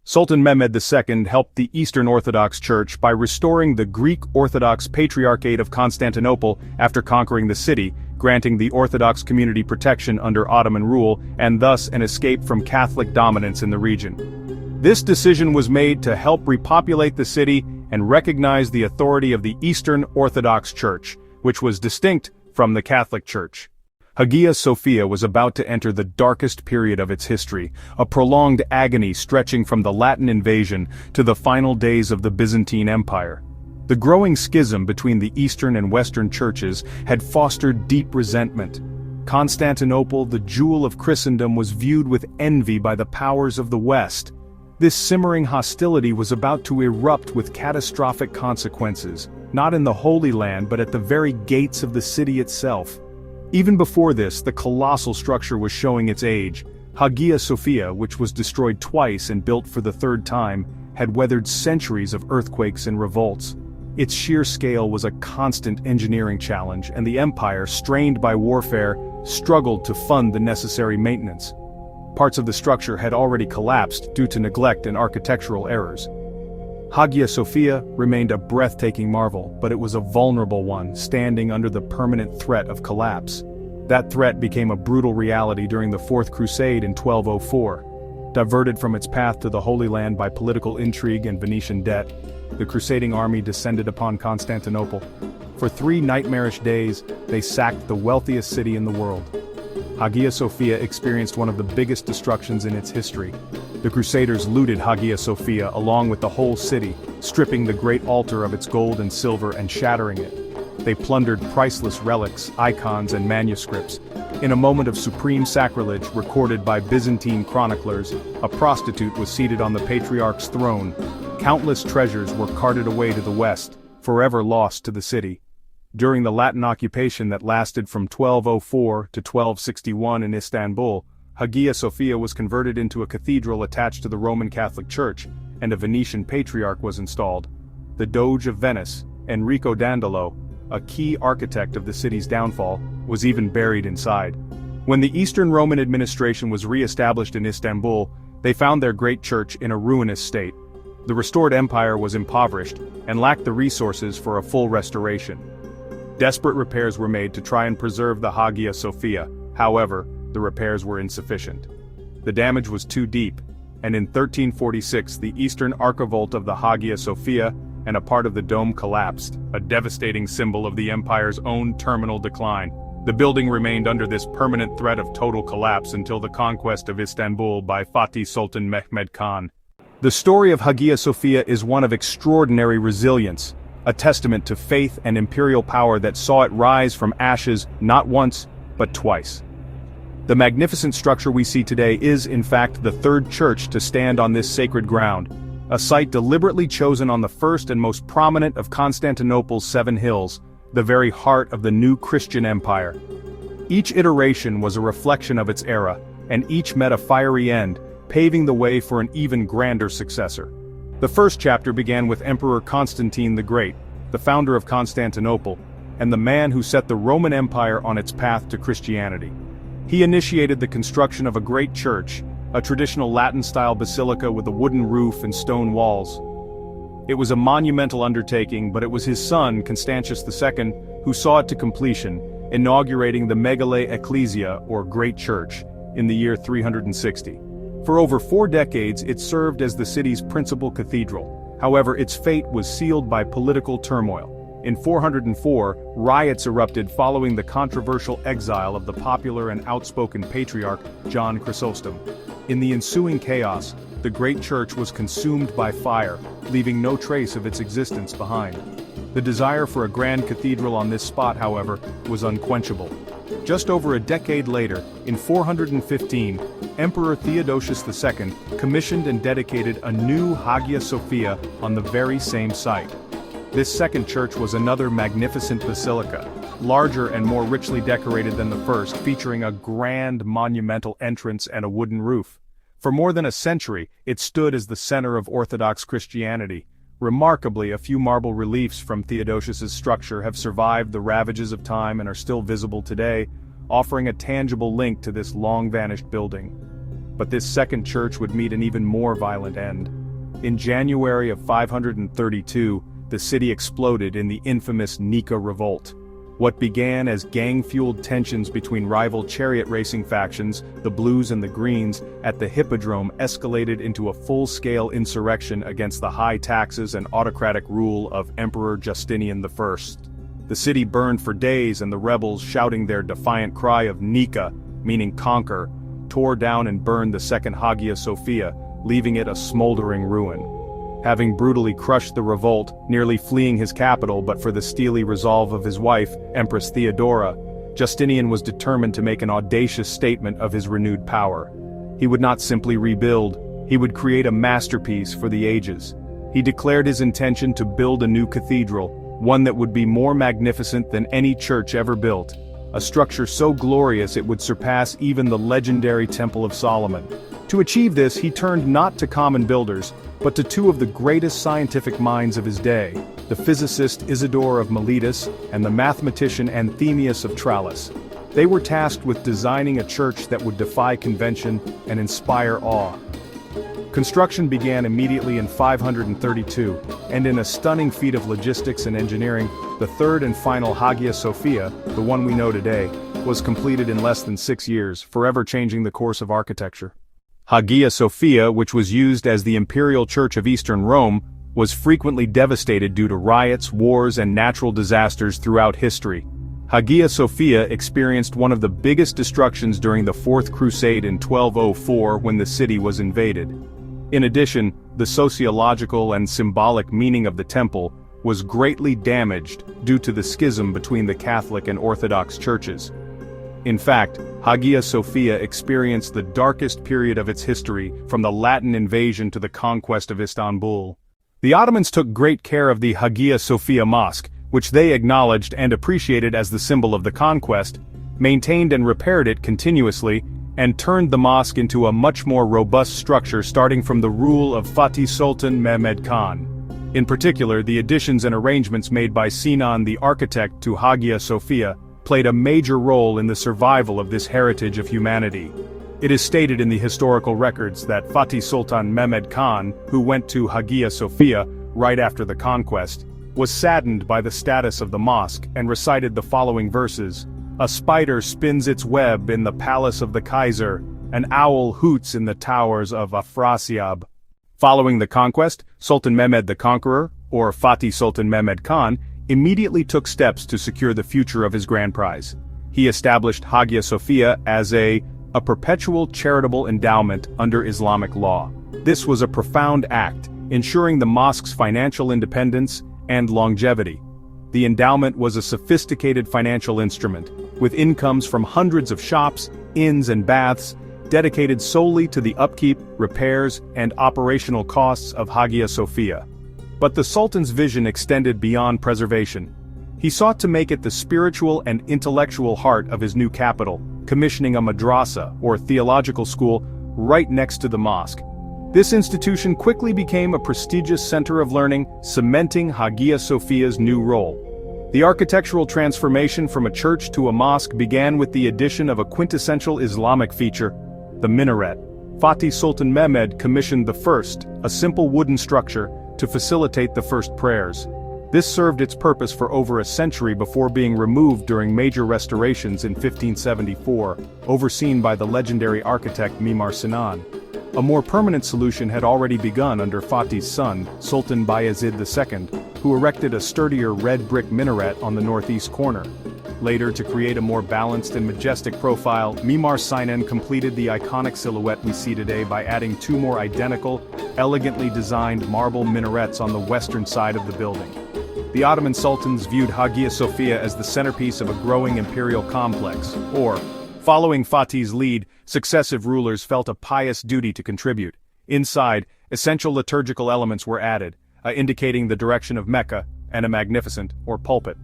Sultan Mehmed II helped the Eastern Orthodox Church by restoring the Greek Orthodox Patriarchate of Constantinople after conquering the city, granting the Orthodox community protection under Ottoman rule and thus an escape from Catholic dominance in the region. This decision was made to help repopulate the city and recognize the authority of the Eastern Orthodox Church, which was distinct from the Catholic Church. Hagia Sophia was about to enter the darkest period of its history, a prolonged agony stretching from the Latin invasion to the final days of the Byzantine Empire. The growing schism between the Eastern and Western churches had fostered deep resentment. Constantinople, the jewel of Christendom, was viewed with envy by the powers of the West. This simmering hostility was about to erupt with catastrophic consequences, not in the Holy Land but at the very gates of the city itself. Even before this, the colossal structure was showing its age. Hagia Sophia, which was destroyed twice and built for the third time, had weathered centuries of earthquakes and revolts. Its sheer scale was a constant engineering challenge, and the empire, strained by warfare, struggled to fund the necessary maintenance. Parts of the structure had already collapsed due to neglect and architectural errors. Hagia Sophia remained a breathtaking marvel, but it was a vulnerable one, standing under the permanent threat of collapse. That threat became a brutal reality during the Fourth Crusade in 1204. Diverted from its path to the Holy Land by political intrigue and Venetian debt, the crusading army descended upon Constantinople. For 3 nightmarish days, they sacked the wealthiest city in the world. Hagia Sophia experienced one of the biggest destructions in its history. The Crusaders looted Hagia Sophia along with the whole city, stripping the great altar of its gold and silver and shattering it. They plundered priceless relics, icons, and manuscripts. In a moment of supreme sacrilege recorded by Byzantine chroniclers, a prostitute was seated on the patriarch's throne. Countless treasures were carted away to the west, forever lost to the city. During the Latin occupation that lasted from 1204 to 1261 in Istanbul, Hagia Sophia was converted into a cathedral attached to the Roman Catholic Church, and a Venetian patriarch was installed. The Doge of Venice, Enrico Dandolo, a key architect of the city's downfall, was even buried inside. When the Eastern Roman administration was re-established in Istanbul, they found their great church in a ruinous state. The restored empire was impoverished and lacked the resources for a full restoration. Desperate repairs were made to try and preserve the Hagia Sophia. However, the repairs were insufficient. The damage was too deep, and in 1346 the eastern archivolt of the Hagia Sophia and a part of the dome collapsed, a devastating symbol of the empire's own terminal decline. The building remained under this permanent threat of total collapse until the conquest of Istanbul by Fatih Sultan Mehmed Khan. The story of Hagia Sophia is one of extraordinary resilience, a testament to faith and imperial power that saw it rise from ashes not once, but twice. The magnificent structure we see today is, in fact, the third church to stand on this sacred ground, a site deliberately chosen on the first and most prominent of Constantinople's 7 hills, the very heart of the new Christian empire. Each iteration was a reflection of its era, and each met a fiery end, paving the way for an even grander successor. The first chapter began with Emperor Constantine the Great, the founder of Constantinople, and the man who set the Roman Empire on its path to Christianity. He initiated the construction of a great church, a traditional Latin-style basilica with a wooden roof and stone walls. It was a monumental undertaking, but it was his son, Constantius II, who saw it to completion, inaugurating the Megale Ecclesia, or Great Church, in the year 360. For over 4 decades it served as the city's principal cathedral. However, its fate was sealed by political turmoil. In 404, riots erupted following the controversial exile of the popular and outspoken patriarch John Chrysostom. In the ensuing chaos, the great church was consumed by fire, leaving no trace of its existence behind. The desire for a grand cathedral on this spot, however, was unquenchable. Just over a decade later, in 415, Emperor Theodosius II commissioned and dedicated a new Hagia Sophia on the very same site. This second church was another magnificent basilica, larger and more richly decorated than the first, featuring a grand monumental entrance and a wooden roof. For more than a century, it stood as the center of Orthodox Christianity. Remarkably, a few marble reliefs from Theodosius's structure have survived the ravages of time and are still visible today, offering a tangible link to this long-vanished building. But this second church would meet an even more violent end. In January of 532, the city exploded in the infamous Nika Revolt. What began as gang-fueled tensions between rival chariot racing factions, the Blues and the Greens, at the Hippodrome escalated into a full-scale insurrection against the high taxes and autocratic rule of Emperor Justinian I. The city burned for days, and the rebels, shouting their defiant cry of Nika, meaning conquer, tore down and burned the second Hagia Sophia, leaving it a smoldering ruin. Having brutally crushed the revolt, nearly fleeing his capital but for the steely resolve of his wife, Empress Theodora, Justinian was determined to make an audacious statement of his renewed power. He would not simply rebuild, he would create a masterpiece for the ages. He declared his intention to build a new cathedral, one that would be more magnificent than any church ever built, a structure so glorious it would surpass even the legendary Temple of Solomon. To achieve this, he turned not to common builders, but to two of the greatest scientific minds of his day, the physicist Isidore of Miletus and the mathematician Anthemius of Tralles. They were tasked with designing a church that would defy convention and inspire awe. Construction began immediately in 532, and in a stunning feat of logistics and engineering, the third and final Hagia Sophia, the one we know today, was completed in less than 6 years, forever changing the course of architecture. Hagia Sophia, which was used as the imperial church of Eastern Rome, was frequently devastated due to riots, wars, and natural disasters throughout history. Hagia Sophia experienced one of the biggest destructions during the Fourth Crusade in 1204 when the city was invaded. In addition, the sociological and symbolic meaning of the temple was greatly damaged due to the schism between the Catholic and Orthodox churches. In fact, Hagia Sophia experienced the darkest period of its history, from the Latin invasion to the conquest of Istanbul. The Ottomans took great care of the Hagia Sophia Mosque, which they acknowledged and appreciated as the symbol of the conquest, maintained and repaired it continuously, and turned the mosque into a much more robust structure starting from the rule of Fatih Sultan Mehmed Khan. In particular, the additions and arrangements made by Sinan the architect to Hagia Sophia played a major role in the survival of this heritage of humanity. It is stated in the historical records that Fatih Sultan Mehmed Khan, who went to Hagia Sophia right after the conquest, was saddened by the status of the mosque and recited the following verses: "A spider spins its web in the palace of the Kaiser, an owl hoots in the towers of Afrasiab." Following the conquest, Sultan Mehmed the Conqueror, or Fatih Sultan Mehmed Khan, immediately took steps to secure the future of his grand prize. He established Hagia Sophia as a perpetual charitable endowment under Islamic law. This was a profound act, ensuring the mosque's financial independence and longevity. The endowment was a sophisticated financial instrument, with incomes from hundreds of shops, inns and baths, dedicated solely to the upkeep, repairs, and operational costs of Hagia Sophia. But the Sultan's vision extended beyond preservation. He sought to make it the spiritual and intellectual heart of his new capital, commissioning a madrasa, or theological school, right next to the mosque. This institution quickly became a prestigious center of learning, cementing Hagia Sophia's new role. The architectural transformation from a church to a mosque began with the addition of a quintessential Islamic feature, the minaret. Fatih Sultan Mehmed commissioned the first, a simple wooden structure, to facilitate the first prayers. This served its purpose for over a century before being removed during major restorations in 1574, overseen by the legendary architect Mimar Sinan. A more permanent solution had already begun under Fatih's son, Sultan Bayezid II, who erected a sturdier red brick minaret on the northeast corner. Later, to create a more balanced and majestic profile, Mimar Sinan completed the iconic silhouette we see today by adding two more identical, elegantly designed marble minarets on the western side of the building. The Ottoman sultans viewed Hagia Sophia as the centerpiece of a growing imperial complex, or, following Fatih's lead, successive rulers felt a pious duty to contribute. Inside, essential liturgical elements were added, indicating the direction of Mecca, and a magnificent, or pulpit.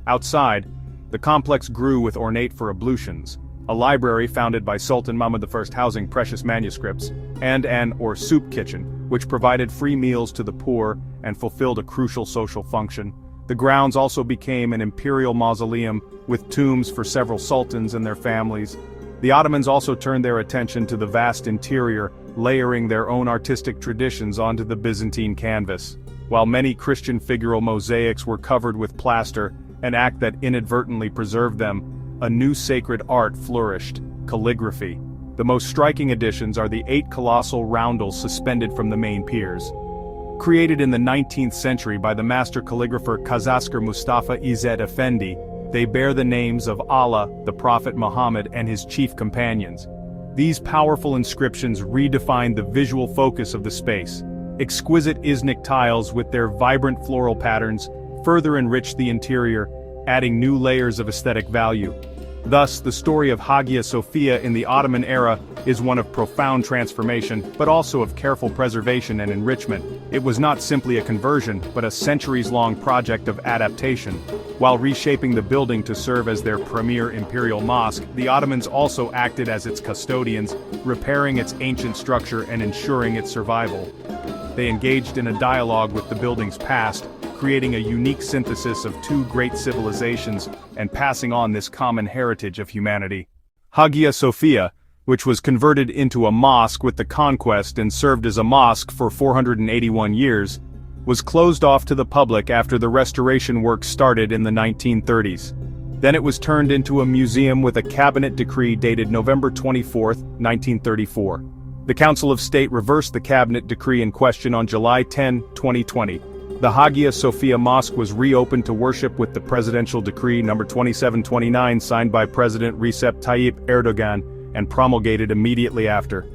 Outside, the complex grew with ornate for ablutions, a library founded by Sultan Mahmud I housing precious manuscripts, and an or soup kitchen, which provided free meals to the poor and fulfilled a crucial social function. The grounds also became an imperial mausoleum, with tombs for several sultans and their families. The Ottomans also turned their attention to the vast interior, layering their own artistic traditions onto the Byzantine canvas. While many Christian figural mosaics were covered with plaster, an act that inadvertently preserved them, a new sacred art flourished: calligraphy. The most striking additions are the 8 colossal roundels suspended from the main piers. Created in the 19th century by the master calligrapher Kazasker Mustafa İzzet Efendi, they bear the names of Allah, the Prophet Muhammad, and his chief companions. These powerful inscriptions redefine the visual focus of the space. Exquisite Iznik tiles with their vibrant floral patterns further enrich the interior, adding new layers of aesthetic value. Thus, the story of Hagia Sophia in the Ottoman era is one of profound transformation, but also of careful preservation and enrichment. It was not simply a conversion, but a centuries-long project of adaptation. While reshaping the building to serve as their premier imperial mosque, the Ottomans also acted as its custodians, repairing its ancient structure and ensuring its survival. They engaged in a dialogue with the building's past, creating a unique synthesis of two great civilizations and passing on this common heritage of humanity. Hagia Sophia, which was converted into a mosque with the conquest and served as a mosque for 481 years, was closed off to the public after the restoration work started in the 1930s. Then it was turned into a museum with a cabinet decree dated November 24, 1934. The Council of State reversed the cabinet decree in question on July 10, 2020. The Hagia Sophia Mosque was reopened to worship with the Presidential Decree No. 2729 signed by President Recep Tayyip Erdogan and promulgated immediately after.